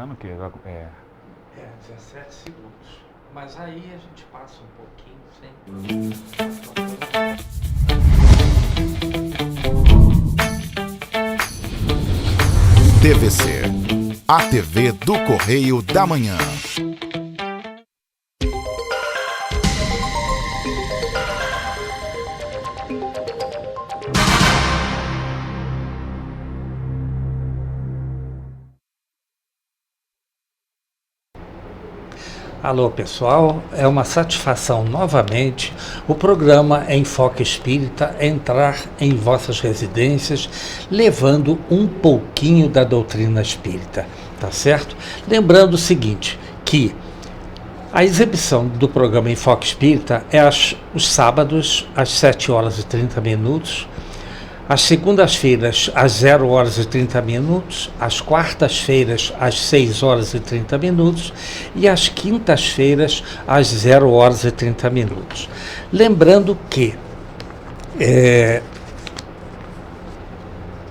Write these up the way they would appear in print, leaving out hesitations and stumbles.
Que é 17 segundos. Mas aí a gente passa um pouquinho sem. TVC, a TV do Correio da Manhã. Alô pessoal, é uma satisfação novamente o programa Enfoque Espírita entrar em vossas residências levando um pouquinho da doutrina espírita, tá certo? Lembrando o seguinte, que a exibição do programa Enfoque Espírita é os sábados às 7 horas e 30 minutos, às segundas-feiras às 0 horas e 30 minutos, às quartas-feiras às 6 horas e 30 minutos e às quintas-feiras às 0 horas e 30 minutos. Lembrando que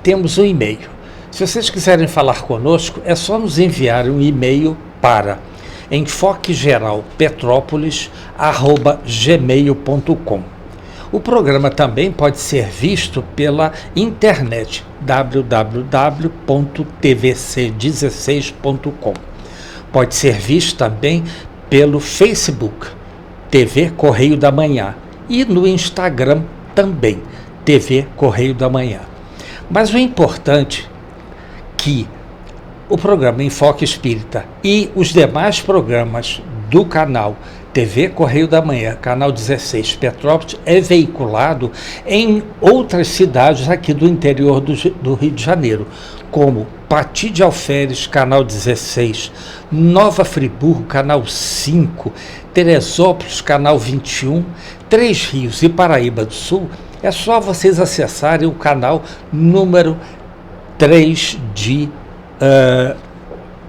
temos um e-mail. Se vocês quiserem falar conosco, é só nos enviar um e-mail para enfoquegeralpetrópolis@gmail.com. O programa também pode ser visto pela internet, www.tvc16.com. Pode ser visto também pelo Facebook, TV Correio da Manhã, e no Instagram também, TV Correio da Manhã. Mas o importante é que o programa Enfoque Espírita e os demais programas do canal TV Correio da Manhã, canal 16 Petrópolis, é veiculado em outras cidades aqui do interior do Rio de Janeiro, como Pati de Alferes, canal 16, Nova Friburgo, canal 5, Teresópolis, canal 21, Três Rios e Paraíba do Sul. É só vocês acessarem o canal número 3 de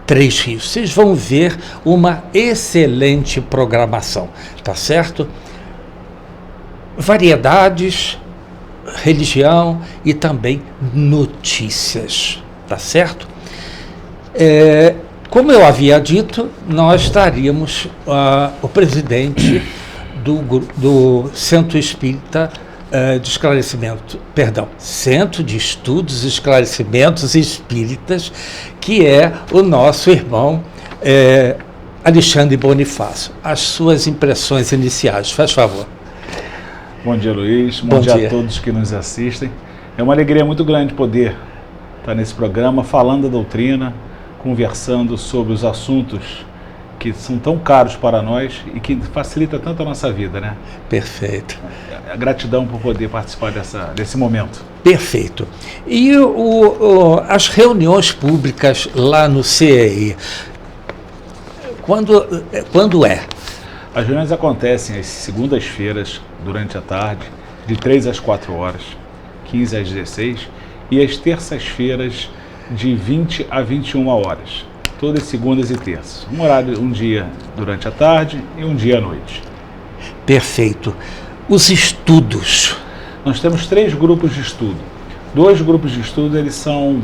Três Rios. Vocês vão ver uma excelente programação, tá certo? Variedades, religião e também notícias, tá certo? Como eu havia dito, nós estaríamos o presidente do Centro Espírita de Esclarecimento, Centro de Estudos e Esclarecimentos Espíritas, que é o nosso irmão Alexandre Bonifácio. As suas impressões iniciais, faz favor. Bom dia, Luiz. Bom dia a todos que nos assistem. É uma alegria muito grande poder estar nesse programa, falando da doutrina, conversando sobre os assuntos que são tão caros para nós e que facilita tanto a nossa vida, né? Perfeito. A gratidão por poder participar desse momento. Perfeito. E as reuniões públicas lá no CEI, quando é? As reuniões acontecem às segundas-feiras, durante a tarde, de 3 às 4 horas, 15 às 16, e às terças-feiras, de 20 a 21 horas. Todas segundas e terças. Um dia durante a tarde e um dia à noite. Perfeito. Os estudos. Nós temos 3 grupos de estudo. 2 grupos de estudo, eles são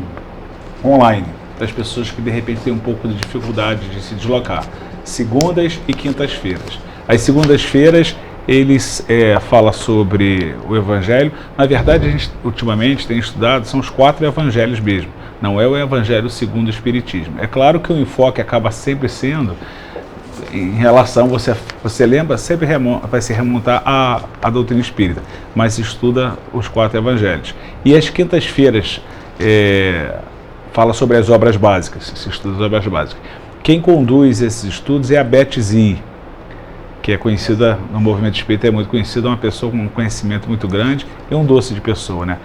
online, para as pessoas que de repente têm um pouco de dificuldade de se deslocar. Segundas e quintas-feiras. As segundas-feiras, eles falam sobre o Evangelho. Na verdade, a gente ultimamente tem estudado, são os 4 Evangelhos mesmo. Não é o Evangelho segundo o Espiritismo. É claro que o enfoque acaba sempre sendo em relação, você lembra, sempre vai se remontar à doutrina espírita, mas estuda os 4 Evangelhos. E as quintas-feiras fala sobre as obras básicas, se estuda as obras básicas. Quem conduz esses estudos é a Beth Zi, que é conhecida no movimento espírita, é muito conhecida, uma pessoa com um conhecimento muito grande e um doce de pessoa, né?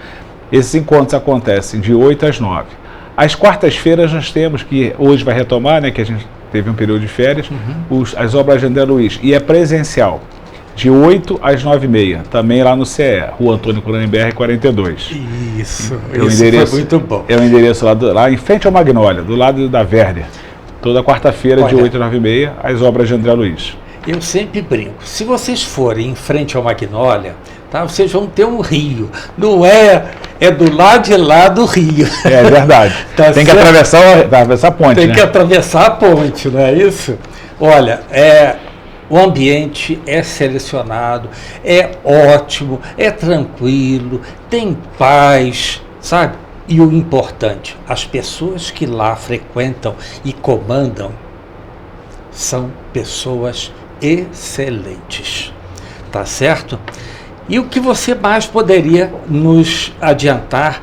Esses encontros acontecem de 8 às 9. Às quartas-feiras nós temos, que hoje vai retomar, né, que a gente teve um período de férias, as obras de André Luiz, e é presencial, de 8 às 9h30, também lá no CE, Rua Antônio Cronenberg 42. Isso foi muito bom. É o endereço lá em frente ao Magnólia, do lado da Werner. Toda quarta-feira, de 8 às 9h30, as obras de André Luiz. Eu sempre brinco, se vocês forem em frente ao Magnólia, tá, vocês vão ter um rio, não é é do lado de lá do rio. É verdade. Tá Tem que certo? atravessar a ponte, Tem né? que atravessar a ponte, não é isso? Olha, o ambiente é selecionado, é ótimo, é tranquilo, tem paz, sabe? E o importante, as pessoas que lá frequentam e comandam são pessoas excelentes, tá certo? E o que você mais poderia nos adiantar,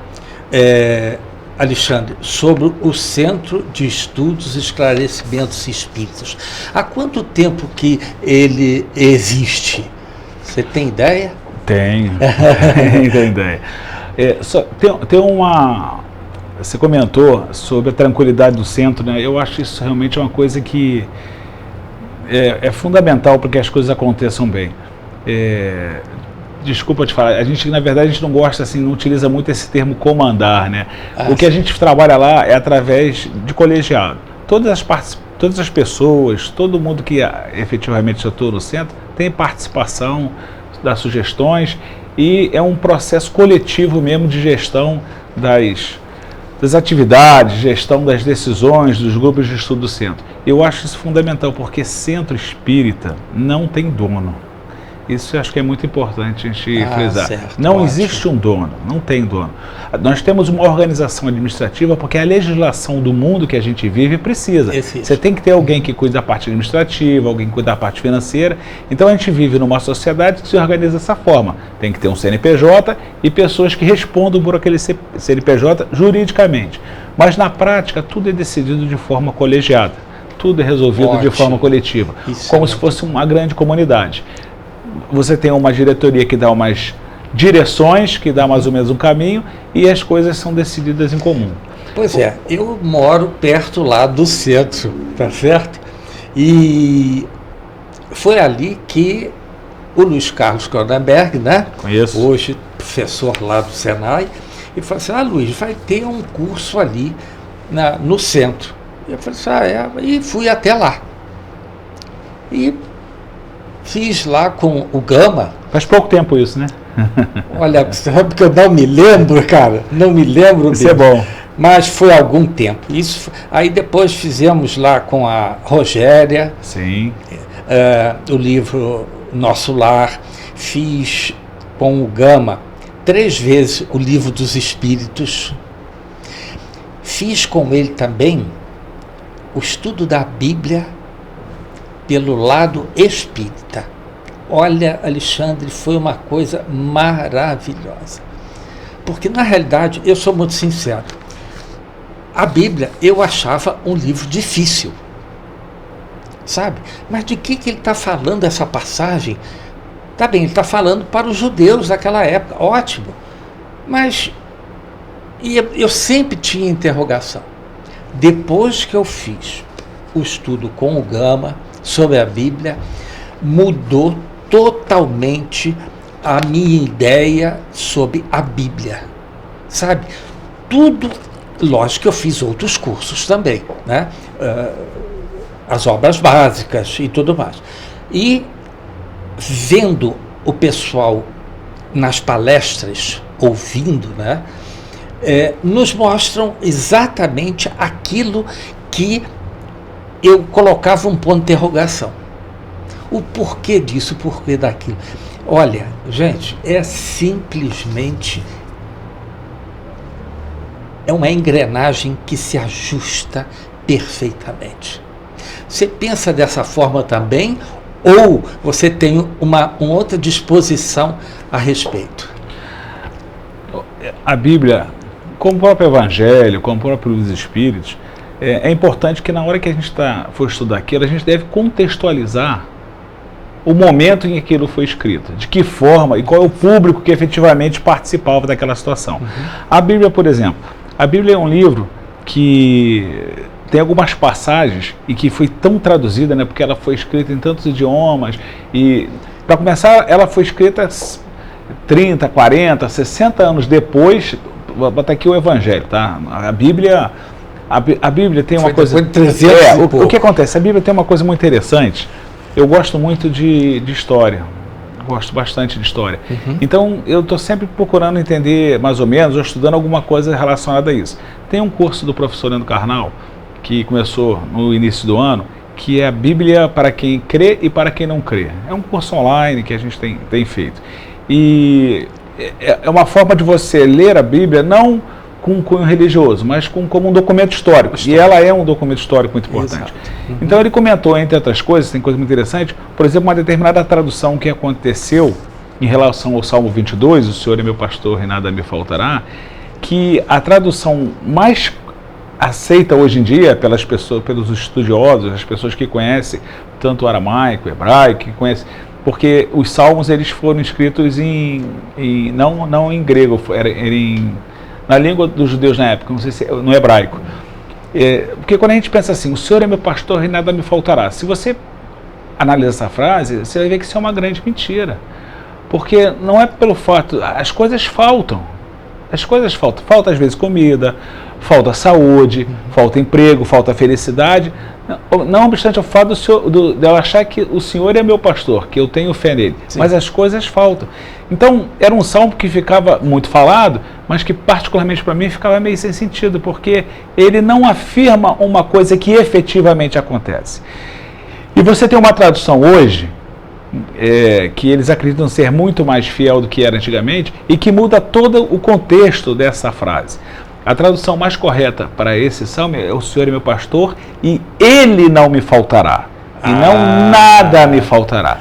Alexandre, sobre o Centro de Estudos e Esclarecimentos Espíritas? Há quanto tempo que ele existe? Você tem ideia? Tenho ideia. Tem uma... Você comentou sobre a tranquilidade do centro, né? Eu acho isso realmente uma coisa que é fundamental para que as coisas aconteçam bem. Desculpa te falar, na verdade a gente não gosta, assim, não utiliza muito esse termo comandar, né? O que a gente trabalha lá é através de colegiado. Todas as pessoas, todo mundo que efetivamente atua no centro tem participação, dá sugestões, e é um processo coletivo mesmo de gestão das atividades, gestão das decisões dos grupos de estudo do centro. Eu acho isso fundamental, porque centro espírita não tem dono. Isso eu acho que é muito importante a gente frisar. Certo, não ótimo. Existe um dono, não tem dono. Nós temos uma organização administrativa porque a legislação do mundo que a gente vive precisa. Você tem que ter alguém que cuida da parte administrativa, alguém que cuida da parte financeira. Então a gente vive numa sociedade que se organiza dessa forma. Tem que ter um CNPJ e pessoas que respondam por aquele CNPJ juridicamente. Mas na prática tudo é decidido de forma colegiada. Tudo é resolvido de forma coletiva. Como se fosse uma grande comunidade. Você tem uma diretoria que dá umas direções, que dá mais ou menos um caminho, e as coisas são decididas em comum. Pois é, eu moro perto lá do centro, tá certo? E foi ali que o Luiz Carlos Cronenberg, né? Conheço. Hoje professor lá do Senai, e falou assim: Luiz, vai ter um curso ali no centro. E eu falei assim: e fui até lá. E fiz lá com o Gama. Faz pouco tempo isso, né? Olha, sabe que eu não me lembro, cara? Não me lembro Isso é bom. Mas foi há algum tempo. Aí depois fizemos lá com a Rogéria. Sim. O livro Nosso Lar. Fiz com o Gama 3 vezes o Livro dos Espíritos. Fiz com ele também o estudo da Bíblia pelo lado espírita. Olha, Alexandre, foi uma coisa maravilhosa. Porque, na realidade, eu sou muito sincero. A Bíblia eu achava um livro difícil. Sabe? Mas de que ele está falando essa passagem? Tá bem, ele está falando para os judeus daquela época. Ótimo. Mas eu sempre tinha interrogação. Depois que eu fiz o estudo com o Gama sobre a Bíblia, mudou totalmente a minha ideia sobre a Bíblia, sabe? Tudo, lógico que eu fiz outros cursos também, né? As obras básicas e tudo mais. E vendo o pessoal nas palestras, ouvindo, né? Nos mostram exatamente aquilo que eu colocava um ponto de interrogação. O porquê disso, o porquê daquilo. Olha, gente, é simplesmente uma engrenagem que se ajusta perfeitamente. Você pensa dessa forma também, ou você tem uma outra disposição a respeito? A Bíblia, como o próprio Evangelho, como o próprio Livro dos Espíritos, é importante que na hora que a gente for estudar aquilo, a gente deve contextualizar o momento em que aquilo foi escrito, de que forma e qual é o público que efetivamente participava daquela situação. Uhum. A Bíblia, por exemplo, a Bíblia é um livro que tem algumas passagens e que foi tão traduzida, né, porque ela foi escrita em tantos idiomas e, para começar, ela foi escrita 30, 40, 60 anos depois. Vou botar aqui o Evangelho, tá? A Bíblia tem uma coisa... De 300 o que acontece? A Bíblia tem uma coisa muito interessante. Eu gosto muito de história. gosto bastante de história. Então, eu estou sempre procurando entender, mais ou menos, ou estudando alguma coisa relacionada a isso. Tem um curso do professor Leandro Carnal, que começou no início do ano, que é a Bíblia para quem crê e para quem não crê. É um curso online que a gente tem feito. E é uma forma de você ler a Bíblia, não com um cunho religioso, mas como um documento histórico. E ela é um documento histórico muito importante. Então ele comentou, entre outras coisas, tem coisa muito interessante, por exemplo, uma determinada tradução que aconteceu em relação ao Salmo 22, o Senhor é meu pastor e nada me faltará, que a tradução mais aceita hoje em dia pelas pessoas, pelos estudiosos, as pessoas que conhecem tanto o aramaico, o hebraico, que conhecem, porque os salmos eles foram escritos não em grego, na língua dos judeus na época, não sei se no hebraico. Porque quando a gente pensa assim, o Senhor é meu pastor e nada me faltará, se você analisa essa frase, você vai ver que isso é uma grande mentira, porque não é pelo fato, as coisas faltam, falta às vezes comida, falta saúde, falta emprego, falta felicidade, não obstante o fato de eu achar que o Senhor é meu pastor, que eu tenho fé nele, mas as coisas faltam. Então, era um salmo que ficava muito falado, mas que particularmente para mim ficava meio sem sentido, porque ele não afirma uma coisa que efetivamente acontece. E você tem uma tradução hoje, que eles acreditam ser muito mais fiel do que era antigamente, e que muda todo o contexto dessa frase. A tradução mais correta para esse salmo é: o Senhor é meu pastor e Ele não me faltará. E não nada me faltará.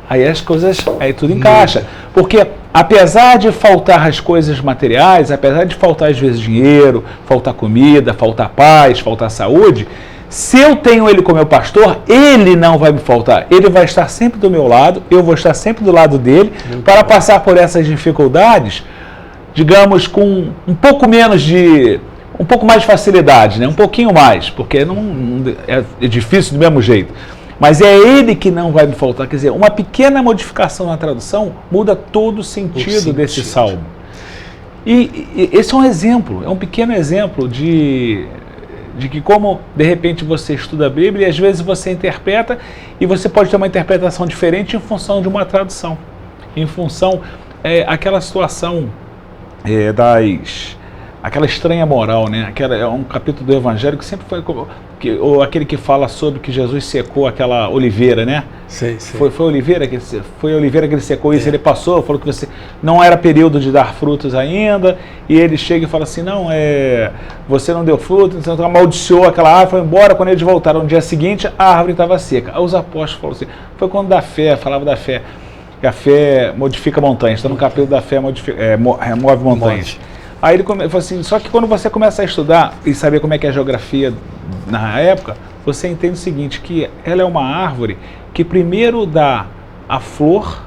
Aí as coisas, aí tudo encaixa. Porque apesar de faltar as coisas materiais, apesar de faltar às vezes dinheiro, faltar comida, faltar paz, faltar saúde, se eu tenho Ele como meu pastor, Ele não vai me faltar. Ele vai estar sempre do meu lado, eu vou estar sempre do lado dele, para passar por essas dificuldades, digamos, com um pouco mais de facilidade, né? Um pouquinho mais, porque é difícil do mesmo jeito. Mas é Ele que não vai me faltar. Quer dizer, uma pequena modificação na tradução muda todo o sentido desse salmo. E esse é um exemplo, é um pequeno exemplo de que como, de repente, você estuda a Bíblia e às vezes você interpreta e você pode ter uma interpretação diferente em função de uma tradução. Em função aquela situação aquela estranha moral, né? É um capítulo do Evangelho que sempre foi ou aquele que fala sobre que Jesus secou aquela oliveira, né? Sei. Foi a oliveira que ele secou isso, ele passou, falou que não era período de dar frutos ainda, e ele chega e fala assim, você não deu fruto, então amaldiçoou aquela árvore, foi embora. Quando eles voltaram no dia seguinte, a árvore estava seca. Aí os apóstolos falaram assim, foi quando falava da fé, que a fé modifica montanhas, está no capítulo da fé remove montanhas. Aí ele falou assim, só que quando você começa a estudar e saber como é que é a geografia na época, você entende o seguinte, que ela é uma árvore que primeiro dá a flor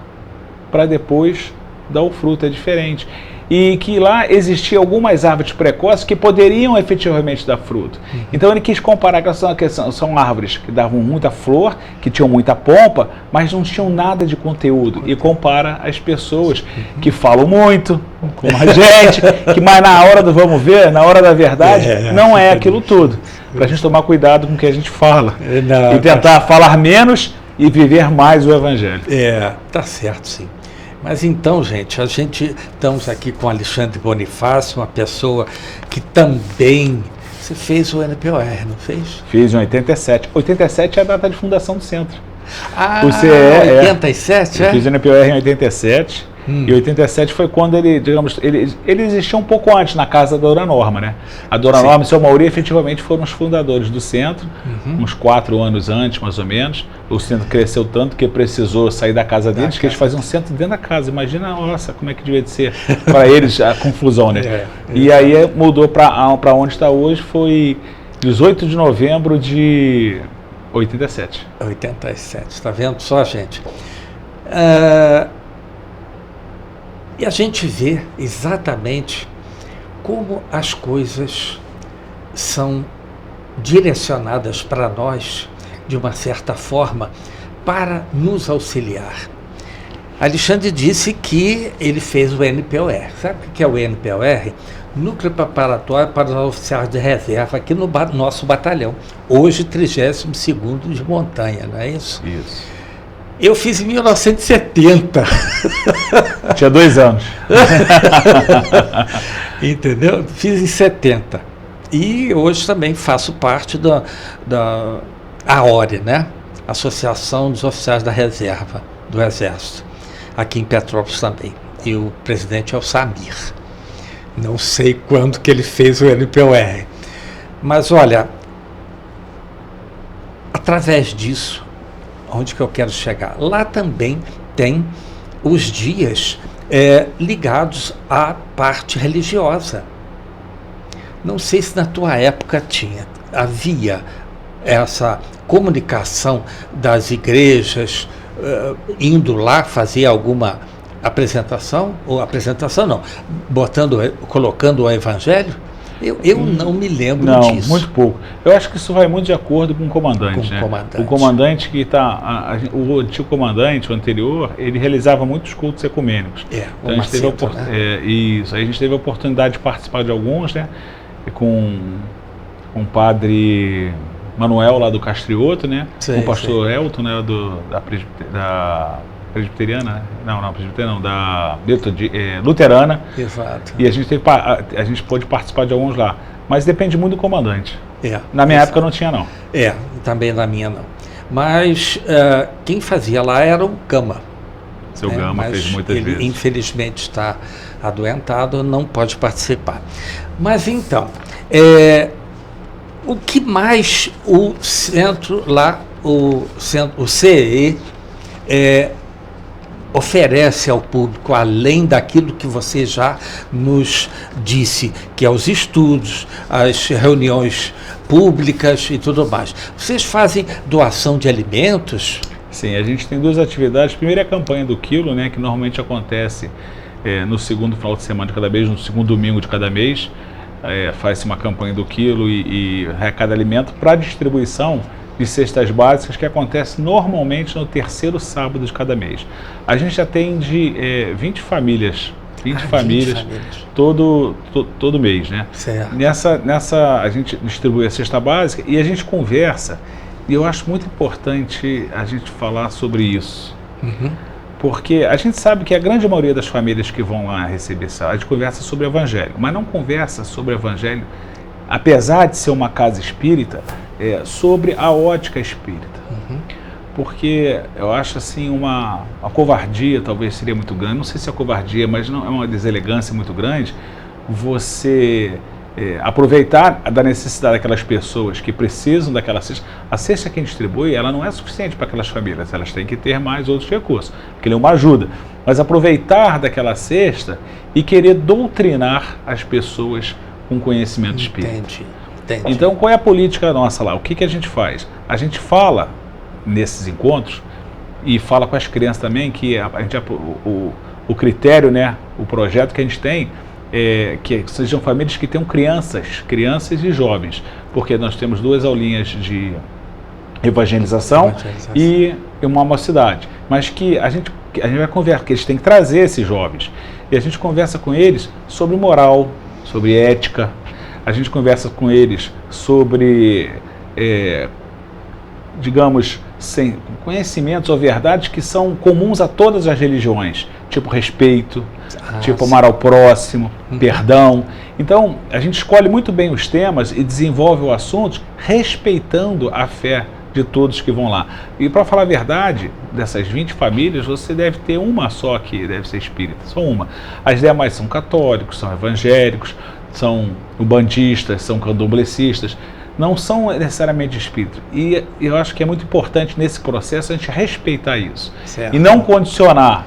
para depois dar o fruto, é diferente. E que lá existiam algumas árvores precoces que poderiam efetivamente dar fruto. Então ele quis comparar que são árvores que davam muita flor, que tinham muita pompa, mas não tinham nada de conteúdo. E compara as pessoas que falam muito, como a gente, mas na hora do vamos ver, na hora da verdade, não é aquilo tudo. Para a gente tomar cuidado com o que a gente fala. E tentar falar menos e viver mais o Evangelho. Tá certo, sim. Mas então, gente, estamos aqui com Alexandre Bonifácio, uma pessoa que também... Você fez o NPOR, não fez? Fiz em 87. 87 é a data de fundação do centro. O CE 87, Eu fiz o NPOR em 87. E 87 foi quando ele existiu um pouco antes na casa da Dona Norma, né? A Dona Norma e o seu Mauri efetivamente foram os fundadores do centro, uns 4 anos antes, mais ou menos. O centro cresceu tanto que precisou sair da casa deles, que eles faziam um centro dentro da casa. Imagina, nossa, como é que devia ser para eles a confusão, né? E aí mudou para onde está hoje, foi 18 de novembro de 87. 87, está vendo só, gente? E a gente vê exatamente como as coisas são direcionadas para nós, de uma certa forma, para nos auxiliar. Alexandre disse que ele fez o NPOR. Sabe o que é o NPOR? Núcleo Preparatório para os Oficiais de Reserva, aqui no nosso batalhão. Hoje, 32º de montanha, não é isso? Isso. Eu fiz em 1970. Tinha 2 anos. Entendeu? Fiz em 70. E hoje também faço parte da AORE, né? Associação dos Oficiais da Reserva do Exército, aqui em Petrópolis também. E o presidente é o Samir. Não sei quando que ele fez o NPOR. Mas olha, através disso, onde que eu quero chegar? Lá também tem os dias ligados à parte religiosa. Não sei se na tua época havia essa comunicação das igrejas indo lá fazer alguma apresentação, ou apresentação não, colocando o evangelho. Eu não me lembro disso. Não, muito pouco. Eu acho que isso vai muito de acordo com o comandante. O comandante que está... O antigo comandante, o anterior, ele realizava muitos cultos ecumênicos. Então, a gente teve isso. Aí a gente teve a oportunidade de participar de alguns, né? Com o padre Manuel, lá do Castrioto, né? Com o pastor Elton, né? Da presbiteriana, né? Não, presbiteriana não, da luterana. Exato. E a gente pôde participar de alguns lá. Mas depende muito do comandante. Na minha época não tinha, não. Também na minha não. Mas quem fazia lá era o Gama. Seu Gama fez muitas vezes. Ele infelizmente está adoentado, não pode participar. Mas então, o que mais o centro lá, o CEE, oferece ao público, além daquilo que você já nos disse, que é os estudos, as reuniões públicas e tudo mais. Vocês fazem doação de alimentos? Sim, a gente tem 2 atividades. Primeiro é a campanha do quilo, né, que normalmente acontece no segundo final de semana de cada mês, no segundo domingo de cada mês. Faz-se uma campanha do quilo e arrecada alimento para distribuição de cestas básicas, que acontece normalmente no 3º sábado de cada mês. A gente atende 20 famílias, 20 famílias todo mês, né? Certo. Nessa a gente distribui a cesta básica e a gente conversa, e eu acho muito importante a gente falar sobre isso. Porque a gente sabe que a grande maioria das famílias que vão lá receber essa, a gente conversa sobre o evangelho, mas não conversa sobre o evangelho, apesar de ser uma casa espírita, sobre a ótica espírita. Porque eu acho assim a covardia talvez seria muito grande, não sei se é covardia, mas não é uma deselegância muito grande, você aproveitar da necessidade daquelas pessoas que precisam daquela cesta. A cesta que a gente distribui, ela não é suficiente para aquelas famílias, elas têm que ter mais outros recursos, porque ele é uma ajuda. Mas aproveitar daquela cesta e querer doutrinar as pessoas com conhecimento espírita. Entendi. Então, qual é a política nossa lá? O que a gente faz? A gente fala nesses encontros e fala com as crianças também que o critério, né, o projeto que a gente tem que sejam famílias que tenham crianças e jovens, porque nós temos 2 aulinhas de evangelização e uma mocidade, mas que a gente vai conversar, que eles têm que trazer esses jovens, e a gente conversa com eles sobre moral, sobre ética, a gente conversa com eles sobre, digamos, conhecimentos ou verdades que são comuns a todas as religiões, tipo respeito, tipo amar ao próximo, perdão. Então, a gente escolhe muito bem os temas e desenvolve o assunto respeitando a fé de todos que vão lá. E para falar a verdade, dessas 20 famílias, você deve ter uma só que deve ser espírita, só uma. As demais são católicos, são evangélicos, são ubandistas, são candomblecistas, não são necessariamente espíritas. E eu acho que é muito importante nesse processo a gente respeitar isso. Certo. E não condicionar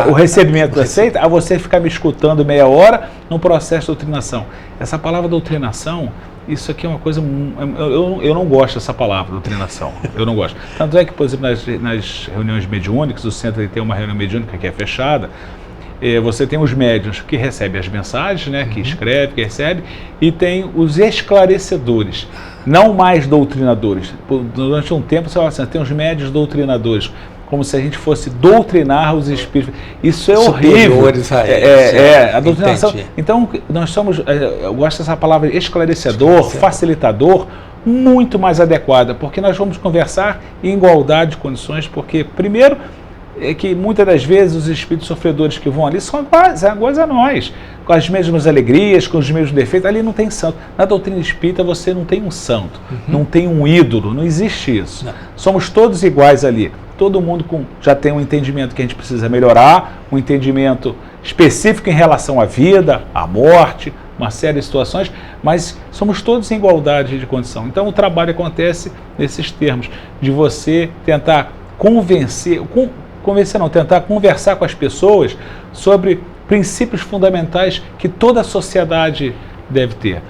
o recebimento da seita a você ficar me escutando meia hora no processo de doutrinação. Essa palavra doutrinação, isso aqui é uma coisa... Eu não gosto dessa palavra, doutrinação. Eu não gosto. Tanto é que, por exemplo, nas reuniões mediúnicas, o centro tem uma reunião mediúnica que é fechada, você tem os médiuns que recebem as mensagens, né, que escreve, que recebe, e tem os esclarecedores, não mais doutrinadores. Durante um tempo você fala assim, tem os médiuns doutrinadores, como se a gente fosse doutrinar os espíritos. Isso é horrível. A doutrinação. Entendi. Então, nós somos, eu gosto dessa palavra esclarecedor, facilitador, muito mais adequada, porque nós vamos conversar em igualdade de condições, porque, primeiro, é que muitas das vezes os espíritos sofredores que vão ali são iguais a nós, com as mesmas alegrias, com os mesmos defeitos. Ali não tem santo. Na doutrina espírita você não tem um santo, não tem um ídolo, não existe isso. Não. Somos todos iguais ali. Todo mundo já tem um entendimento que a gente precisa melhorar, um entendimento específico em relação à vida, à morte, uma série de situações, mas somos todos em igualdade de condição. Então o trabalho acontece nesses termos, de você tentar tentar conversar com as pessoas sobre princípios fundamentais que toda a sociedade deve ter.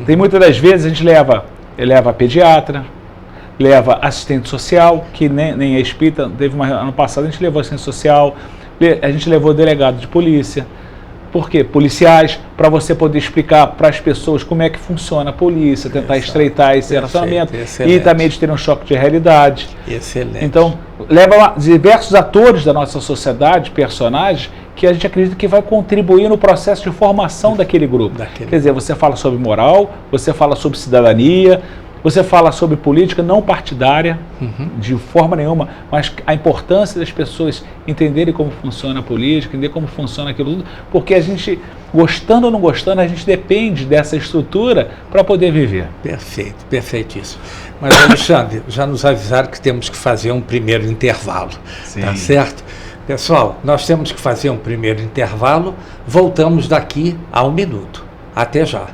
Tem muitas das vezes a gente leva pediatra, leva assistente social, que nem é espírita, ano passado a gente levou assistente social, a gente levou delegado de polícia. Por quê? Policiais, para você poder explicar para as pessoas como é que funciona a polícia, tentar estreitar esse relacionamento e também de ter um choque de realidade. Excelente. Então, leva diversos atores da nossa sociedade, personagens, que a gente acredita que vai contribuir no processo de formação daquele grupo. Quer dizer, você fala sobre moral, você fala sobre cidadania, você fala sobre política não partidária, de forma nenhuma, mas a importância das pessoas entenderem como funciona a política, entender como funciona aquilo tudo, porque a gente, gostando ou não gostando, a gente depende dessa estrutura para poder viver. Perfeito, perfeitíssimo. Mas, Alexandre, já nos avisaram que temos que fazer um primeiro intervalo, tá certo? Pessoal, nós temos que fazer um primeiro intervalo, voltamos daqui a 1 minuto. Até já.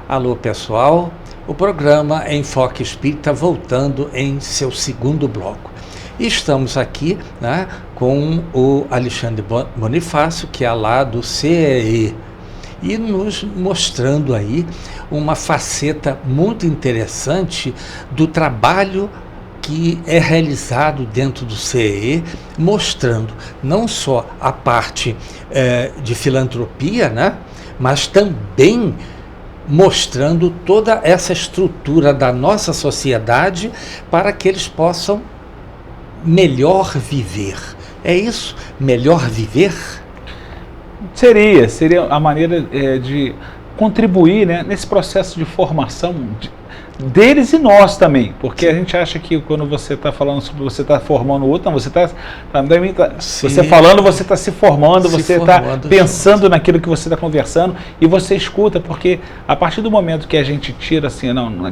Alô, pessoal, o programa Enfoque Espírita voltando em seu segundo bloco. E estamos aqui, né, com o Alexandre Bonifácio, que é lá do CEE, e nos mostrando aí uma faceta muito interessante do trabalho que é realizado dentro do CEE, mostrando não só a parte de filantropia, né, mas também mostrando toda essa estrutura da nossa sociedade para que eles possam melhor viver. É isso? Melhor viver? Seria a maneira de contribuir, né, nesse processo de formação deles e nós também, porque a gente acha que quando você está falando sobre você está formando o outro, não, você você falando, você está se formando, você está pensando naquilo que você está conversando e você escuta, porque a partir do momento que a gente tira assim,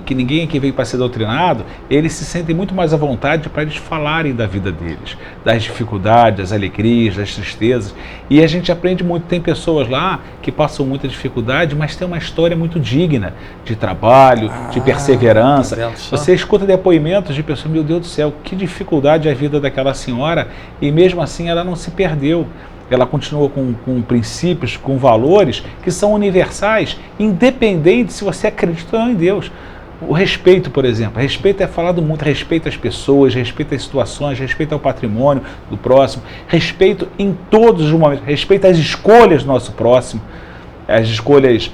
que ninguém aqui veio para ser doutrinado, eles se sentem muito mais à vontade para eles falarem da vida deles, das dificuldades, das alegrias, das tristezas, e a gente aprende muito. Tem pessoas lá que passam muita dificuldade, mas tem uma história muito digna de trabalho, de perseverança. Você escuta depoimentos de pessoas, meu Deus do céu, que dificuldade é a vida daquela senhora, e mesmo assim ela não se perdeu. Ela continua com princípios, com valores que são universais, independente se você acredita ou não em Deus. O respeito, por exemplo. Respeito é falado muito, respeito às pessoas, respeito às situações, respeito ao patrimônio do próximo, respeito em todos os momentos, respeito às escolhas do nosso próximo, as escolhas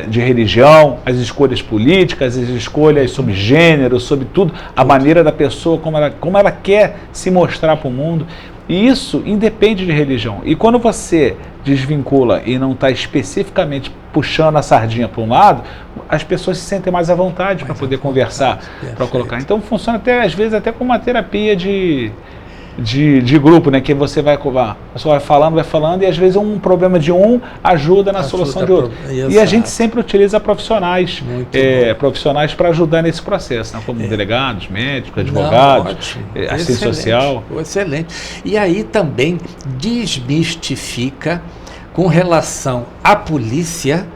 de religião, as escolhas políticas, as escolhas sobre gênero, sobre tudo, a maneira da pessoa, como ela quer se mostrar para o mundo. E isso independe de religião. E quando você desvincula e não está especificamente puxando a sardinha para um lado, as pessoas se sentem mais à vontade para poder conversar, para colocar. Então funciona até, às vezes, até como uma terapia de de grupo, né? Que você vai falando, e às vezes um problema de um ajuda na solução de outro. E a gente sempre utiliza profissionais para ajudar nesse processo, né? Como delegados, médicos, advogados, assistente social. Excelente. E aí também desmistifica com relação à polícia,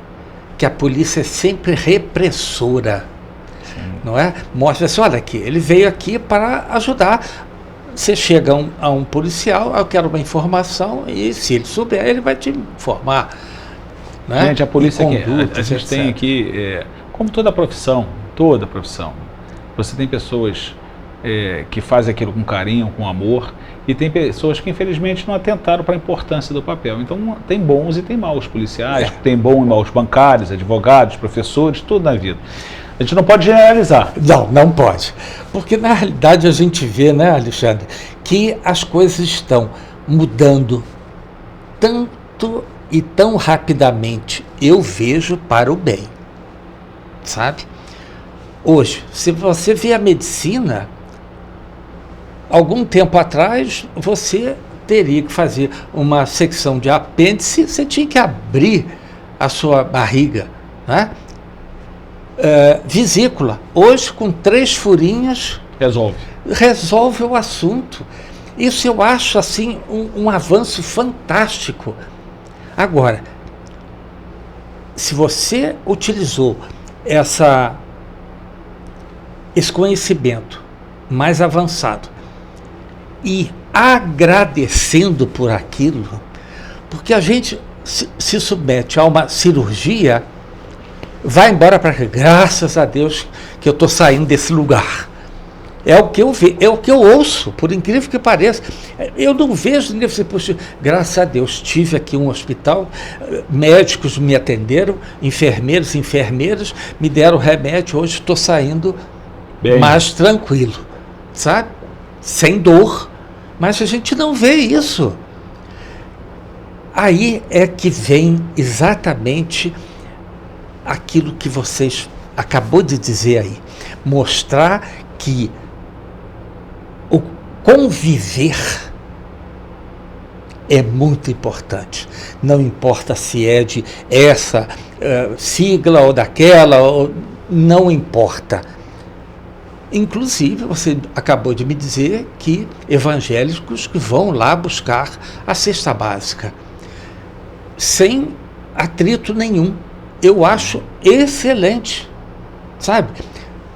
que a polícia é sempre repressora. Sim. Não é? Mostra assim, olha aqui, ele veio aqui para ajudar. Você chega a um policial, eu quero uma informação, e se ele souber, ele vai te informar. Né? Gente, a polícia a gente tem aqui, como toda profissão, você tem pessoas que fazem aquilo com carinho, com amor, e tem pessoas que infelizmente não atentaram para a importância do papel. Então tem bons e tem maus policiais, tem bons e maus bancários, advogados, professores, tudo na vida. A gente não pode generalizar. Não pode. Porque na realidade a gente vê, né, Alexandre, que as coisas estão mudando tanto e tão rapidamente, eu vejo para o bem. Sabe? Hoje, se você vê a medicina, algum tempo atrás, você teria que fazer uma secção de apêndice, você tinha que abrir a sua barriga, né? Vesícula. Hoje, com 3 furinhas, resolve o assunto. Isso eu acho assim um avanço fantástico. Agora, se você utilizou esse conhecimento mais avançado e agradecendo por aquilo, porque a gente se submete a uma cirurgia, vai embora para cá, graças a Deus que eu estou saindo desse lugar. É o que eu vejo, é o que eu ouço, por incrível que pareça. Eu não vejo, graças a Deus, tive aqui um hospital, médicos me atenderam, enfermeiros, enfermeiras, me deram remédio, hoje estou saindo mais tranquilo, sabe? Sem dor, mas a gente não vê isso. Aí é que vem exatamente aquilo que vocês acabou de dizer aí, mostrar que o conviver é muito importante. Não importa se é de essa sigla ou daquela, não importa. Inclusive, você acabou de me dizer que evangélicos que vão lá buscar a cesta básica, sem atrito nenhum. Eu acho excelente, sabe?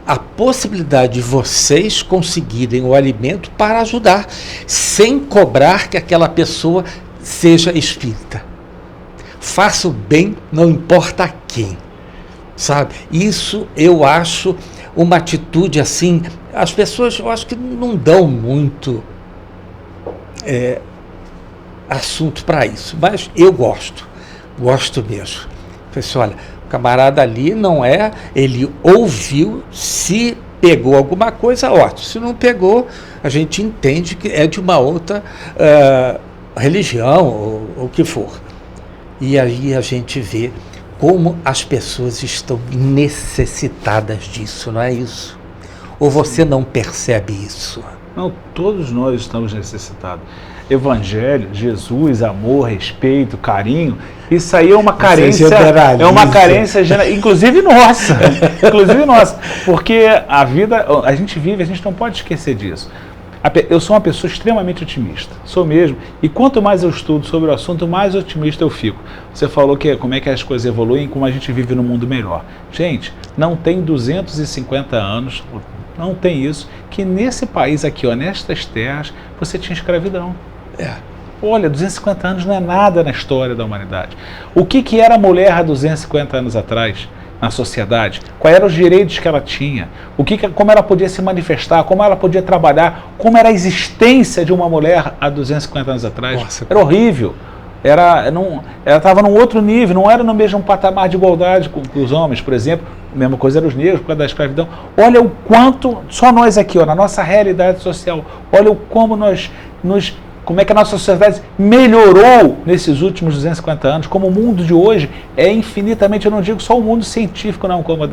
A possibilidade de vocês conseguirem o alimento para ajudar, sem cobrar que aquela pessoa seja espírita. Faça o bem, não importa a quem, sabe? Isso eu acho uma atitude assim, as pessoas eu acho que não dão muito assunto para isso, mas eu gosto mesmo. Olha, o camarada ali não ele ouviu, se pegou alguma coisa, ótimo. Se não pegou, a gente entende que é de uma outra religião, ou o que for. E aí a gente vê como as pessoas estão necessitadas disso, não é isso? Ou você não percebe isso? Não, todos nós estamos necessitados. Evangelho, Jesus, amor, respeito, carinho, isso aí é uma carência, inclusive nossa, porque a vida, a gente vive, a gente não pode esquecer disso. Eu sou uma pessoa extremamente otimista, sou mesmo, e quanto mais eu estudo sobre o assunto, mais otimista eu fico. Você falou que como é que as coisas evoluem, como a gente vive num mundo melhor. Gente, não tem 250 anos, não tem isso, que nesse país aqui, ó, nestas terras, você tinha escravidão. Olha, 250 anos não é nada na história da humanidade. O que era a mulher há 250 anos atrás na sociedade? Quais eram os direitos que ela tinha? Como ela podia se manifestar? Como ela podia trabalhar? Como era a existência de uma mulher há 250 anos atrás? Nossa, era horrível. Ela estava num outro nível, não era no mesmo patamar de igualdade com os homens, por exemplo. A mesma coisa eram os negros por causa da escravidão. Olha o quanto, só nós aqui, ó, na nossa realidade social, olha como é que a nossa sociedade melhorou nesses últimos 250 anos, como o mundo de hoje é infinitamente, eu não digo só o mundo científico, não, como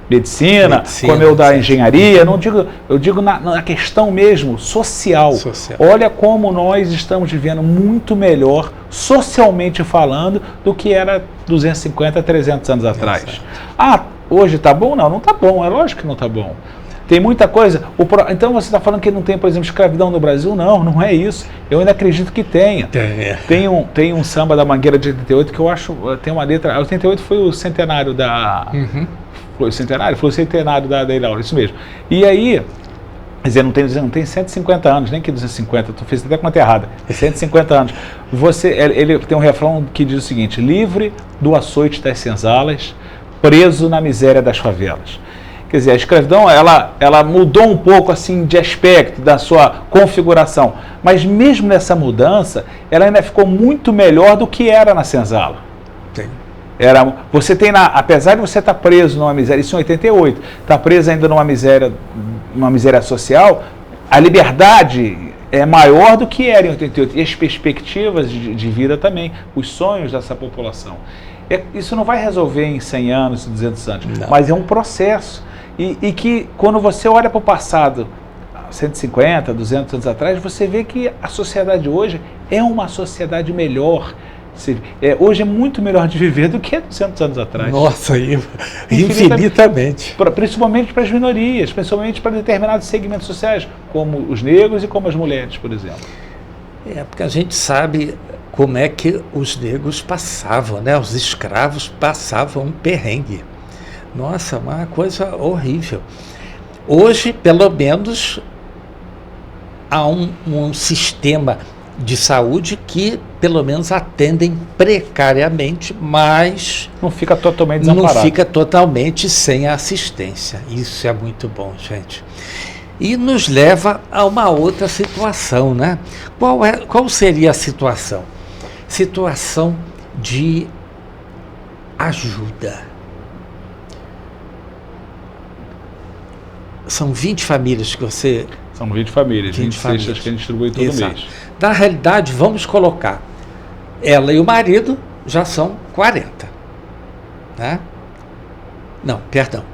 medicina, como é o da engenharia. Eu digo na questão mesmo social. Olha como nós estamos vivendo muito melhor, socialmente falando, do que era 250, 300 anos atrás. Hoje está bom? Não está bom. É lógico que não está bom. Tem muita coisa. Então você está falando que não tem, por exemplo, escravidão no Brasil? Não é isso. Eu ainda acredito que tenha. Tem um samba da Mangueira de 88 que eu acho, tem uma letra. 88 foi o centenário da. Foi o centenário da Lei Laura, isso mesmo. E aí, quer dizer, não tem 150 anos, nem que 250, tu fez até conta errada. 150 anos. Ele tem um refrão que diz o seguinte: livre do açoite das senzalas, preso na miséria das favelas. Quer dizer, a escravidão, ela mudou um pouco assim de aspecto da sua configuração, mas mesmo nessa mudança, ela ainda ficou muito melhor do que era na senzala. Você tem, apesar de você estar preso numa miséria, isso em 88, está preso ainda numa miséria social, a liberdade é maior do que era em 88, e as perspectivas de vida também, os sonhos dessa população. Isso não vai resolver em 100 anos, 200 anos, mas é um processo. E que quando você olha para o passado, 150, 200 anos atrás, você vê que a sociedade hoje é uma sociedade melhor. Hoje é muito melhor de viver do que 200 anos atrás. Nossa, infinitamente. Principalmente para as minorias, principalmente para determinados segmentos sociais, como os negros e como as mulheres, por exemplo. Porque a gente sabe como é que os negros passavam, né? Os escravos passavam um perrengue. Nossa, uma coisa horrível. Hoje, pelo menos, há um sistema de saúde que, pelo menos, atendem precariamente, mas não fica totalmente desamparado. Não fica totalmente sem assistência. Isso é muito bom, gente. E nos leva a uma outra situação, né? Qual seria a situação? Situação de ajuda. São 20 famílias que você... São 20 famílias, 20 cestas que a gente distribui todo mês. Na realidade, vamos colocar, ela e o marido já são 40. Né? Não, perdão.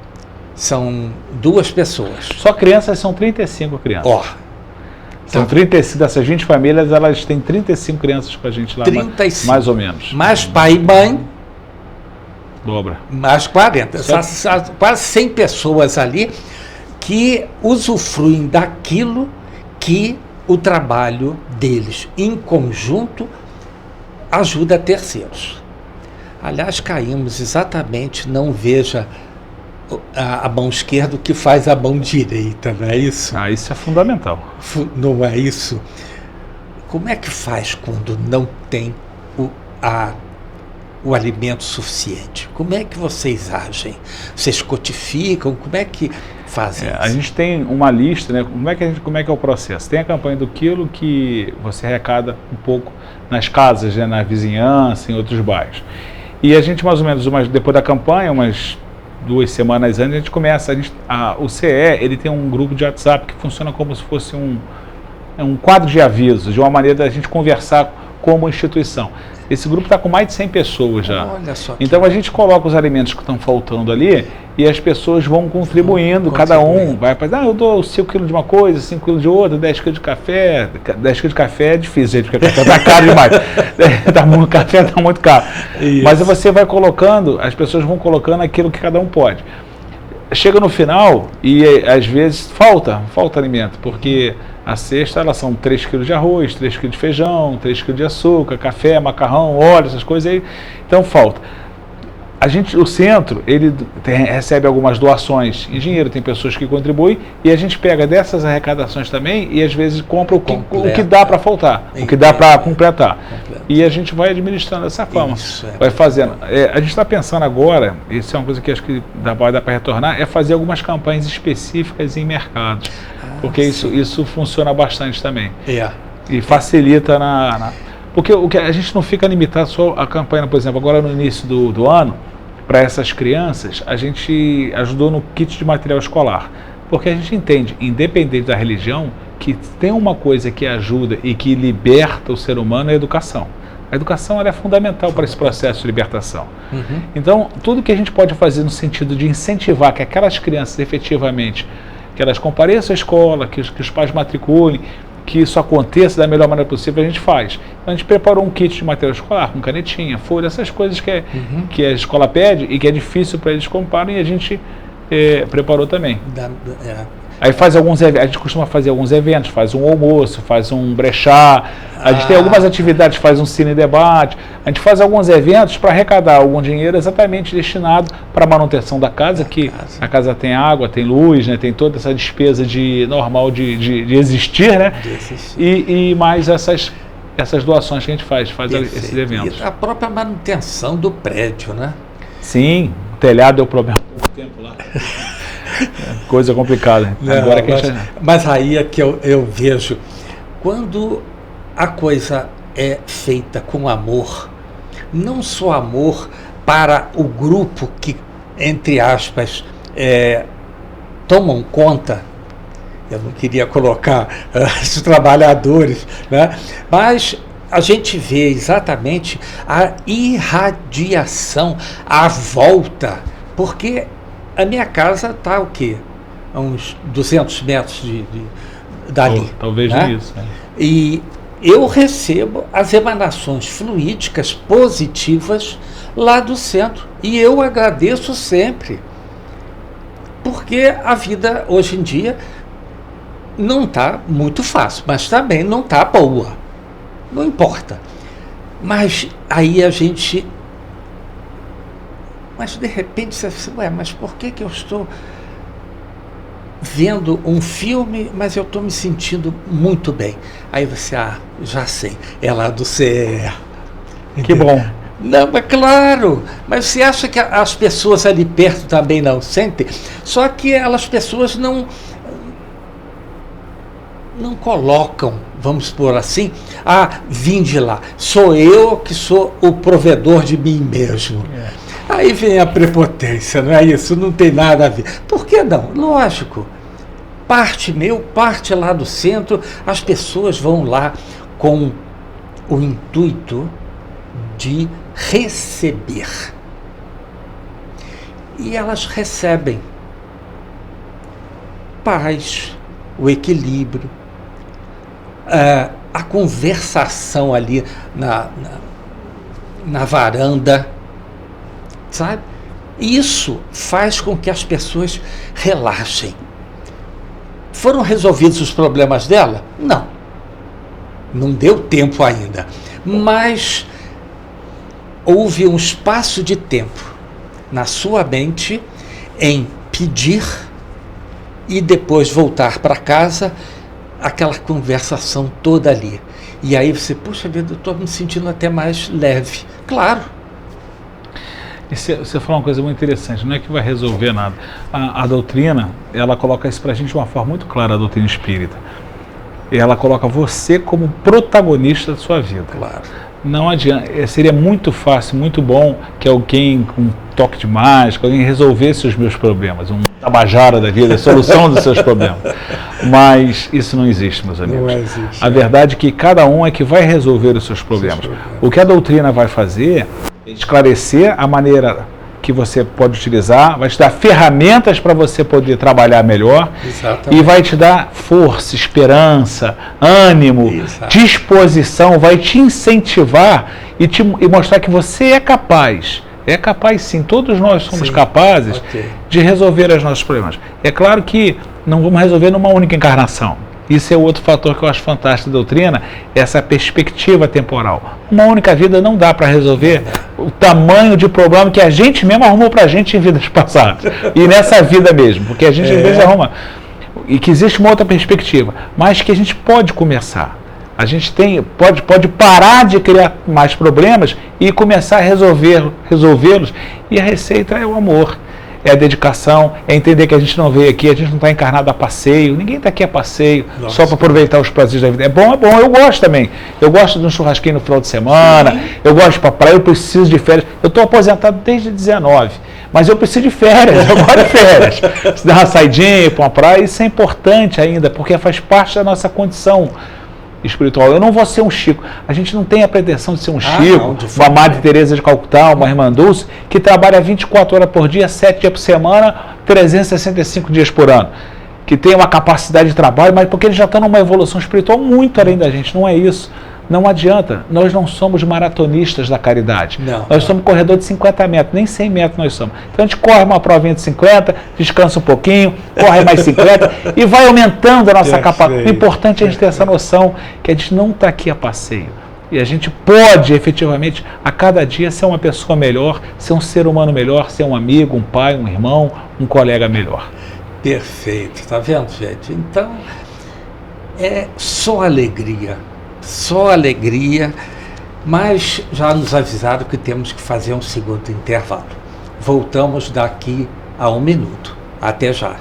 São 2 pessoas. Só crianças são 35 crianças. São 35, dessas 20 famílias, elas têm 35 crianças com a gente lá, 35. Mais ou menos. Mais pai e mãe. Dobra. Mais 40. Quase 100 pessoas ali que usufruem daquilo que o trabalho deles, em conjunto, ajuda terceiros. Aliás, caímos exatamente, não veja a mão esquerda o que faz a mão direita, não é isso? Isso é fundamental. Não é isso? Como é que faz quando não tem o alimento suficiente? Como é que vocês agem? Vocês codificam? Como é que fazem isso? A gente tem uma lista, né? Como é que é o processo? Tem a campanha do quilo que você arrecada um pouco nas casas, né? Na vizinhança, em outros bairros. E a gente mais ou menos, depois da campanha, umas 2 semanas antes, a gente começa, o CE, ele tem um grupo de WhatsApp que funciona como se fosse um quadro de avisos, de uma maneira da gente conversar como instituição. Esse grupo está com mais de 100 pessoas já. Olha só. Então a gente coloca os alimentos que estão faltando ali e as pessoas vão contribuindo, cada um vai para, eu dou 5 quilos de uma coisa, 5 quilos de outra, 10 quilos de café. 10 quilos de café é difícil, gente, porque o café está caro demais. O café está muito caro. Isso. Mas você vai colocando, as pessoas vão colocando aquilo que cada um pode. Chega no final e às vezes falta alimento, porque a cesta, elas são 3 quilos de arroz, 3 quilos de feijão, 3 quilos de açúcar, café, macarrão, óleo, essas coisas aí. Então falta. O centro, ele recebe algumas doações em dinheiro, tem pessoas que contribuem, e a gente pega dessas arrecadações também e às vezes compra o que dá para faltar, o que dá para completar. E a gente vai administrando dessa forma, vai fazendo. A gente está pensando agora, isso é uma coisa que acho que vai dar para retornar, é fazer algumas campanhas específicas em mercados, porque isso funciona bastante também. E facilita porque a gente não fica limitado só a campanha, por exemplo, agora no início do ano, para essas crianças, a gente ajudou no kit de material escolar, porque a gente entende, independente da religião, que tem uma coisa que ajuda e que liberta o ser humano é a educação. A educação ela é fundamental para esse processo de libertação. Então, tudo que a gente pode fazer no sentido de incentivar que aquelas crianças efetivamente, que elas compareçam à escola, que os pais matriculem, que isso aconteça da melhor maneira possível, a gente faz. Então, a gente preparou um kit de material escolar, com canetinha, folha, essas coisas que a escola pede e que é difícil para eles comprarem, e a gente preparou também. Aí a gente costuma fazer alguns eventos, faz um almoço, faz um brechá, a gente tem algumas atividades, faz um cine debate, a gente faz alguns eventos para arrecadar algum dinheiro exatamente destinado para a manutenção da casa, a casa tem água, tem luz, né, tem toda essa despesa normal de existir, né? E mais essas doações que a gente faz esses eventos. E a própria manutenção do prédio, né? Sim, o telhado deu problema há pouco tempo lá. Coisa complicada. Não, agora mas aí é que eu vejo, quando a coisa é feita com amor, não só amor para o grupo que, entre aspas, tomam conta, eu não queria colocar os trabalhadores, né? Mas a gente vê exatamente a irradiação, a volta, porque a minha casa está o quê? A uns 200 metros dali. Talvez né? Isso. Né? E eu recebo as emanações fluídicas positivas lá do centro. E eu agradeço sempre. Porque a vida hoje em dia não está muito fácil, mas também não está boa. Não importa. Mas aí a gente... Mas de repente você diz, mas por que eu estou vendo um filme, mas eu estou me sentindo muito bem? Aí você, já sei, é lá do CE. Que bom. Não, é claro, mas você acha que as pessoas ali perto também não sentem? Só que as pessoas não colocam, vamos por assim, vim de lá, sou eu que sou o provedor de mim mesmo. Aí vem a prepotência, não é isso? Não tem nada a ver. Por que não? Lógico. Parte lá do centro, as pessoas vão lá com o intuito de receber. E elas recebem paz, o equilíbrio, a conversação ali na varanda, sabe? Isso faz com que as pessoas relaxem. Foram resolvidos os problemas dela? Não. Não deu tempo ainda. Mas houve um espaço de tempo na sua mente em pedir e depois voltar para casa, aquela conversação toda ali. E aí você, puxa vida, eu estou me sentindo até mais leve. Claro. E você falou uma coisa muito interessante, não é que vai resolver nada. A doutrina, ela coloca isso para a gente de uma forma muito clara, a doutrina espírita. E ela coloca você como protagonista da sua vida. Claro. Não adianta, seria muito fácil, muito bom que alguém com um toque de mágica, alguém resolvesse os meus problemas, um tabajara da vida, a solução dos seus problemas. Mas isso não existe, meus amigos. Não existe. A verdade é que cada um é que vai resolver os seus problemas. O que a doutrina vai fazer é esclarecer a maneira que você pode utilizar, vai te dar ferramentas para você poder trabalhar melhor. Exatamente. E vai te dar força, esperança, ânimo, disposição, vai te incentivar e mostrar que você é capaz. É capaz sim, todos nós somos capazes de resolver os nossos problemas. É claro que não vamos resolver numa única encarnação. Isso é outro fator que eu acho fantástico da doutrina, essa perspectiva temporal. Uma única vida não dá para resolver o tamanho de problema que a gente mesmo arrumou para a gente em vidas passadas. E nessa vida mesmo, porque a gente às vezes arruma. E que existe uma outra perspectiva, mas que a gente pode começar. A gente pode parar de criar mais problemas e começar a resolvê-los. E a receita é o amor. É a dedicação, é entender que a gente não veio aqui, a gente não está encarnado a passeio, ninguém está aqui a passeio, só para aproveitar os prazeres da vida. É bom, eu gosto também. Eu gosto de um churrasquinho no final de semana, eu gosto de ir para praia, eu preciso de férias. Eu estou aposentado desde 19, mas eu preciso de férias, eu gosto de férias. Se dar uma saidinha para uma praia, isso é importante ainda, porque faz parte da nossa condição espiritual. Eu não vou ser um Chico. A gente não tem a pretensão de ser um Chico, não, uma Madre Teresa de Calcutá, uma Irmã Dulce, que trabalha 24 horas por dia, 7 dias por semana, 365 dias por ano. Que tem uma capacidade de trabalho, mas porque eles já estão numa evolução espiritual muito além da gente. Não é isso. Não adianta. Nós não somos maratonistas da caridade. Nós somos corredor de 50 metros, nem 100 metros nós somos. Então a gente corre uma provinha de 50, descansa um pouquinho, corre mais 50 e vai aumentando a nossa capacidade. O importante é a gente ter essa noção que a gente não está aqui a passeio. E a gente pode, efetivamente, a cada dia ser uma pessoa melhor, ser um ser humano melhor, ser um amigo, um pai, um irmão, um colega melhor. Perfeito, tá vendo, gente? Então, é só alegria, mas já nos avisaram que temos que fazer um segundo intervalo. Voltamos daqui a 1 minuto. Até já.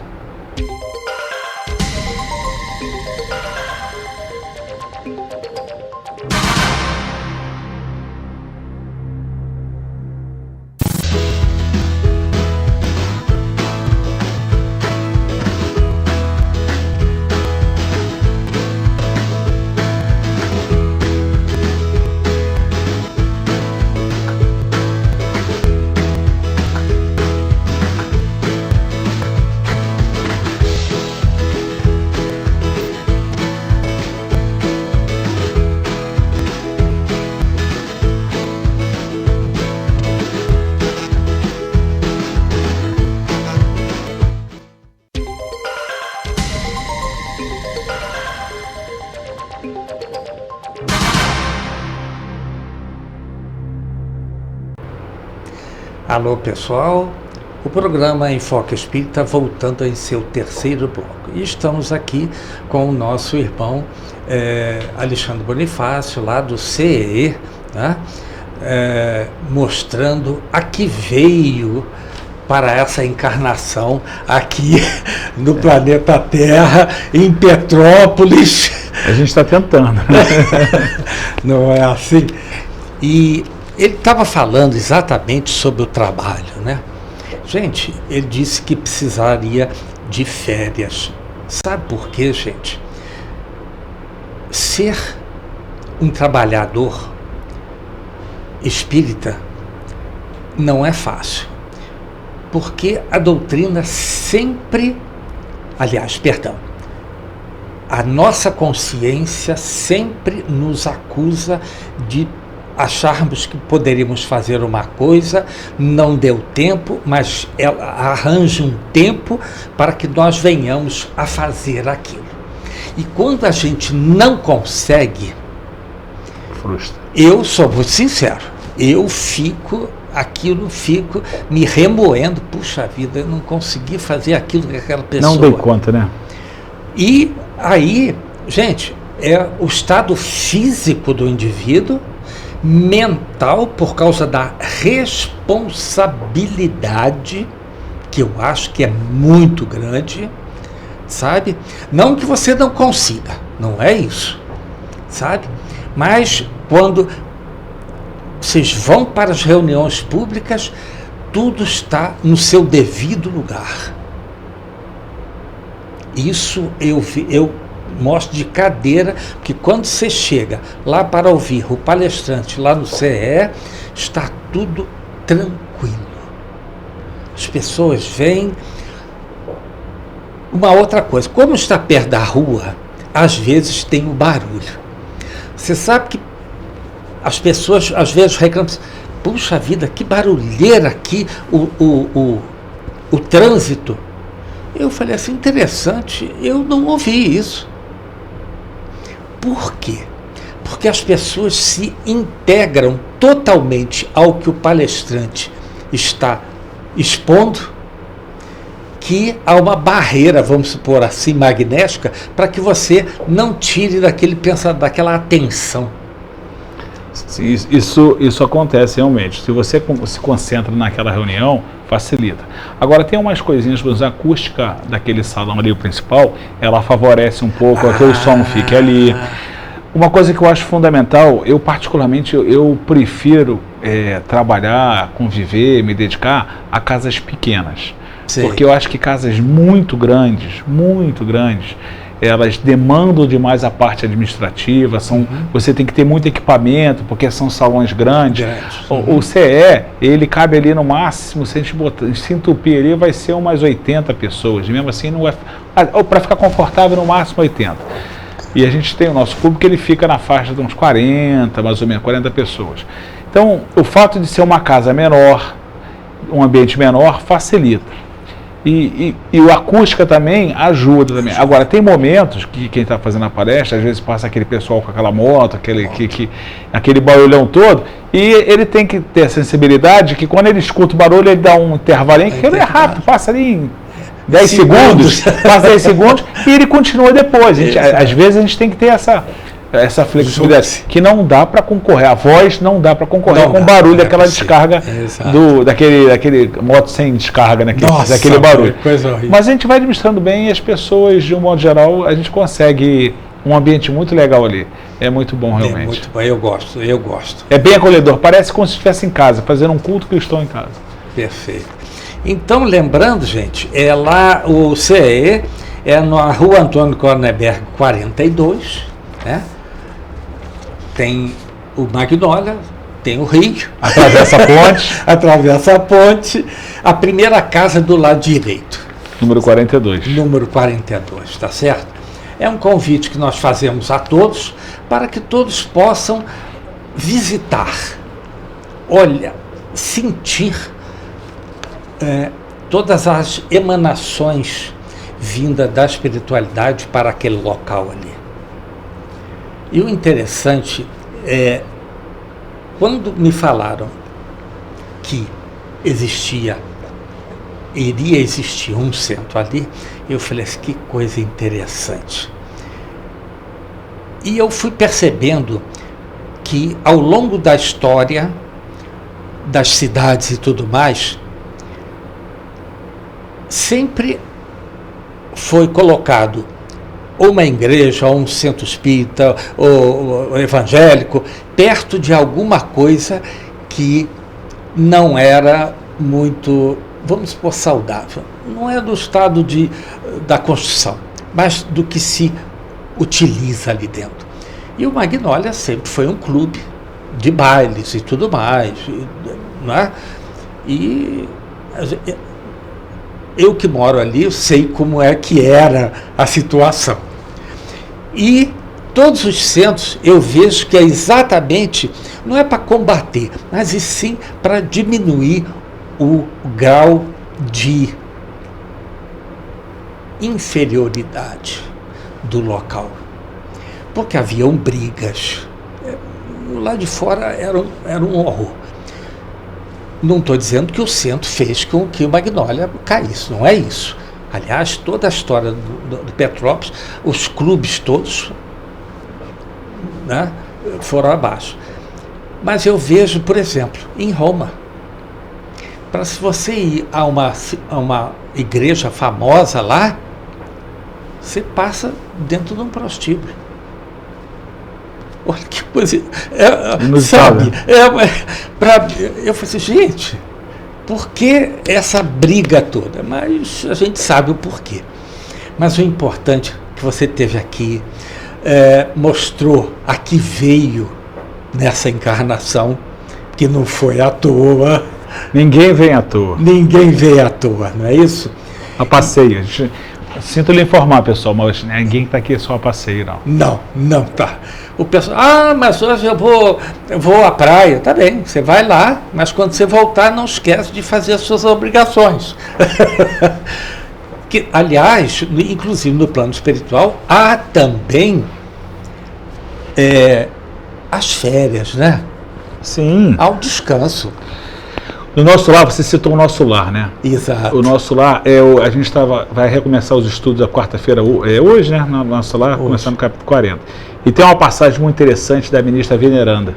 Alô, pessoal, o programa Enfoque Espírita voltando em seu terceiro bloco. E estamos aqui com o nosso irmão Alexandre Bonifácio, lá do CEE, né? Mostrando a que veio para essa encarnação aqui no planeta Terra, em Petrópolis. A gente está tentando. Não é assim? E ele estava falando exatamente sobre o trabalho, né? Gente, ele disse que precisaria de férias. Sabe por quê, gente? Ser um trabalhador espírita não é fácil. Porque a doutrina sempre, a nossa consciência sempre nos acusa de acharmos que poderíamos fazer uma coisa, não deu tempo, mas ela arranja um tempo para que nós venhamos a fazer aquilo. E quando a gente não consegue, frustra. Eu sou muito sincero, eu fico me remoendo, puxa vida, eu não consegui fazer aquilo que aquela pessoa... Não dei conta, né? E aí, gente, é o estado físico do indivíduo, mental, por causa da responsabilidade, que eu acho que é muito grande, sabe? Não que você não consiga, não é isso, sabe? Mas quando vocês vão para as reuniões públicas, tudo está no seu devido lugar. Isso eu mostro de cadeira, que quando você chega lá para ouvir o palestrante lá no CE, está tudo tranquilo. As pessoas vêm. Uma outra coisa, como está perto da rua, às vezes tem o barulho. Você sabe que as pessoas às vezes reclamam, puxa vida, que barulheira aqui, o trânsito. Eu falei assim, interessante, eu não ouvi isso. Por quê? Porque as pessoas se integram totalmente ao que o palestrante está expondo, que há uma barreira, vamos supor assim, magnética, para que você não tire daquela atenção. Sim, isso acontece realmente. Se você se concentra naquela reunião, facilita. Agora tem umas coisinhas, por exemplo, a acústica daquele salão ali, o principal, ela favorece um pouco que o som fique ali. Uma coisa que eu acho fundamental, eu particularmente, eu prefiro trabalhar, conviver, me dedicar a casas pequenas. Sim. Porque eu acho que casas muito grandes, elas demandam demais a parte administrativa, você tem que ter muito equipamento, porque são salões grandes. O CE, ele cabe ali no máximo, se a gente se entupir ali, vai ser umas 80 pessoas, mesmo assim não é, para ficar confortável no máximo 80. E a gente tem o nosso clube que ele fica na faixa de uns 40, mais ou menos, 40 pessoas. Então, o fato de ser uma casa menor, um ambiente menor, facilita. E a acústica também ajuda também. Agora, tem momentos que quem está fazendo a palestra, às vezes passa aquele pessoal com aquela moto, aquele barulhão todo, e ele tem que ter a sensibilidade que quando ele escuta o barulho, ele dá um intervalinho, que ele é rápido, passa ali em 10 segundos, passa 10 segundos, e ele continua depois. Às vezes a gente tem que ter essa flexibilidade, que não dá para concorrer, a voz não dá para concorrer com o barulho daquela descarga, daquele moto sem descarga, né, daquele barulho. Mas a gente vai administrando bem e as pessoas, de um modo geral, a gente consegue um ambiente muito legal ali. É muito bom, realmente. É muito bom, eu gosto. É bem acolhedor, parece como se estivesse em casa, fazendo um culto cristão em casa. Perfeito. Então, lembrando, gente, lá o CE é na Rua Antônio Corneberg 42, né? Tem o Magnólia, tem o Rio. Atravessa a ponte. Atravessa a ponte. A primeira casa do lado direito. Número 42. Número 42, tá certo? É um convite que nós fazemos a todos para que todos possam visitar, sentir todas as emanações vindas da espiritualidade para aquele local ali. E o interessante é, quando me falaram que iria existir um centro ali, eu falei assim, que coisa interessante. E eu fui percebendo que ao longo da história, das cidades e tudo mais, sempre foi colocado uma igreja, ou um centro espírita, ou evangélico, perto de alguma coisa que não era muito, vamos supor, saudável. Não é do estado da construção, mas do que se utiliza ali dentro. E o Magnólia sempre foi um clube de bailes e tudo mais, né? E eu que moro ali, eu sei como é que era a situação. E todos os centros eu vejo que é exatamente, não é para combater, mas e sim para diminuir o grau de inferioridade do local. Porque haviam brigas. Lá de fora era um horror. Não estou dizendo que o centro fez com que o Magnólia caísse, não é isso. Aliás, toda a história do Petrópolis, os clubes todos, né, foram abaixo. Mas eu vejo, por exemplo, em Roma, para se você ir a uma igreja famosa lá, você passa dentro de um prostíbulo. Olha que coisa. Sabe? Eu falei assim, gente, por que essa briga toda? Mas a gente sabe o porquê. Mas o importante que você teve aqui, mostrou a que veio nessa encarnação, que não foi à toa. Ninguém vem à toa. Ninguém veio à toa, não é isso? A passeio. Sinto lhe informar, pessoal, mas ninguém está aqui só a passeio, não. Não tá. O pessoal, mas hoje eu vou à praia. Tá bem, você vai lá, mas quando você voltar, não esquece de fazer as suas obrigações. Que, aliás, inclusive no plano espiritual, há também as férias, né? Sim. Há o descanso. No nosso lar, você citou o nosso lar, né? Exato. O nosso lar, a gente vai recomeçar os estudos a quarta-feira, hoje, né? No nosso lar, começando no capítulo 40. E tem uma passagem muito interessante da ministra Veneranda,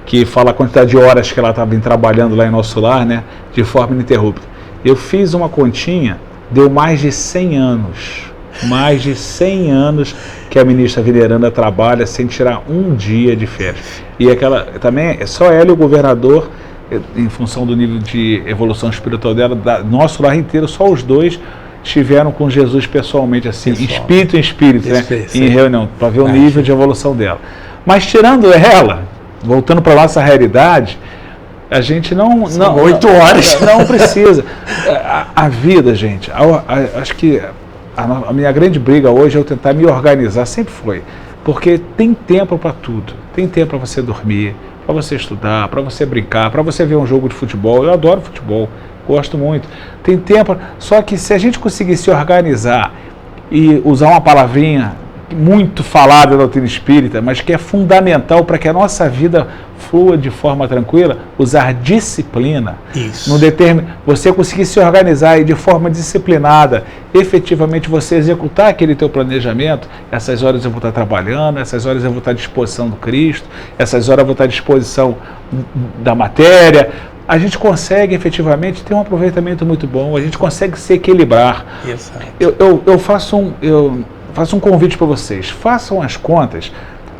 que fala a quantidade de horas que ela estava trabalhando lá em nosso lar, né? De forma ininterrupta. Eu fiz uma continha, deu mais de 100 anos. Mais de 100 anos que a ministra Veneranda trabalha sem tirar um dia de férias. E aquela também, só ela e o governador, em função do nível de evolução espiritual dela, nosso lar inteiro, só os dois estiveram com Jesus pessoalmente, assim, Pessoal. espírito em espírito, né? Sim. Em reunião, para ver o Imagina. nível de evolução dela. Mas tirando ela, voltando para a nossa realidade, a gente não... São 8 horas. Não precisa. A vida, gente, acho que a minha grande briga hoje é eu tentar me organizar, sempre foi. Porque tem tempo para tudo. Tem tempo para você dormir, para você estudar, para você brincar, para você ver um jogo de futebol. Eu adoro futebol, gosto muito. Tem tempo, só que se a gente conseguir se organizar e usar uma palavrinha muito falada da doutrina espírita, mas que é fundamental para que a nossa vida flua de forma tranquila, usar disciplina. Isso. Você conseguir se organizar e de forma disciplinada, efetivamente você executar aquele teu planejamento. Essas horas eu vou estar trabalhando, essas horas eu vou estar à disposição do Cristo, essas horas eu vou estar à disposição da matéria. A gente consegue efetivamente ter um aproveitamento muito bom, a gente consegue se equilibrar. Exato. Eu faço um convite para vocês, façam as contas.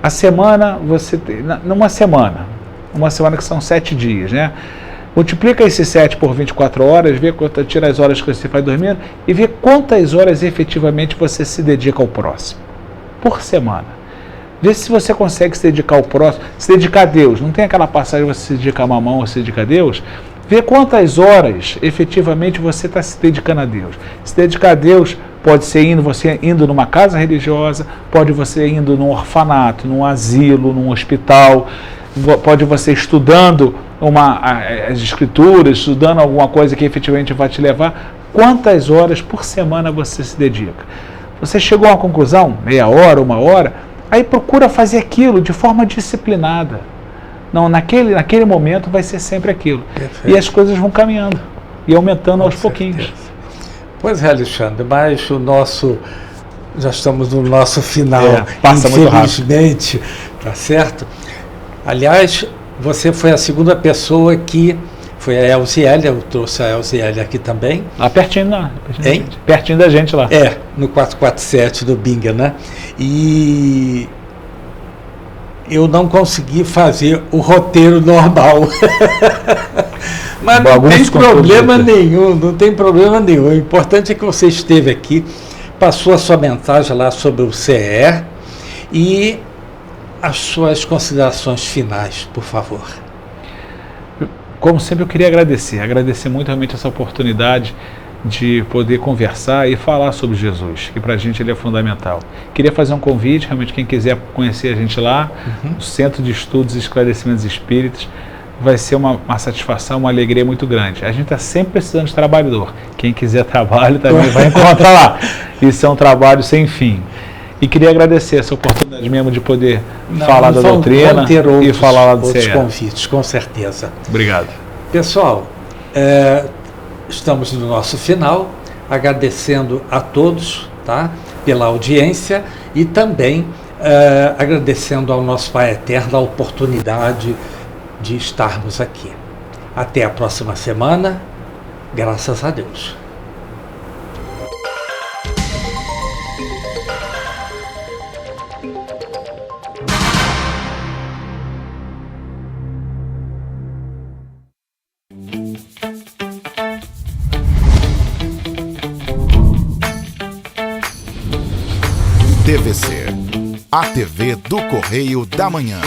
A semana, você tem, uma semana que são 7 dias, né? Multiplica esse 7 por 24 horas, tira as horas que você vai dormindo e vê quantas horas efetivamente você se dedica ao próximo, por semana. Vê se você consegue se dedicar ao próximo, se dedicar a Deus. Não tem aquela passagem você se dedica a mamão ou se dedica a Deus? Vê quantas horas efetivamente você está se dedicando a Deus. Se dedicar a Deus pode ser você indo numa casa religiosa, pode você indo num orfanato, num asilo, num hospital, pode você estudando as escrituras, estudando alguma coisa que efetivamente vai te levar. Quantas horas por semana você se dedica? Você chegou a uma conclusão, meia hora, 1 hora, aí procura fazer aquilo de forma disciplinada. Não, naquele momento vai ser sempre aquilo. Perfeito. E as coisas vão caminhando e aumentando aos pouquinhos. Pois é, Alexandre, mas já estamos no nosso final, passa muito rápido. infelizmente, tá certo? Aliás, você foi a segunda pessoa que foi a Elziele, eu trouxe a Elziele aqui também. Lá pertinho, Hein? Pertinho da gente lá. No 447 do Binga, né? E eu não consegui fazer o roteiro normal. Mas não tem problema nenhum, não tem problema nenhum. O importante é que você esteve aqui, passou a sua mensagem lá sobre o CER e as suas considerações finais, por favor. Como sempre, eu queria agradecer muito realmente essa oportunidade de poder conversar e falar sobre Jesus, que para a gente ele é fundamental. Queria fazer um convite, realmente quem quiser conhecer a gente lá, no Centro de Estudos e Esclarecimentos Espíritas, vai ser uma satisfação, uma alegria muito grande. A gente está sempre precisando de trabalhador. Quem quiser trabalho também vai encontrar lá. Isso é um trabalho sem fim. E queria agradecer essa oportunidade mesmo de poder falar da doutrina e falar lá do outros CER. convites, com certeza. Obrigado. Pessoal, estamos no nosso final, agradecendo a todos, tá, pela audiência e também agradecendo ao nosso Pai Eterno a oportunidade de estarmos aqui. Até a próxima semana, graças a Deus. TVC, a TV do Correio da Manhã.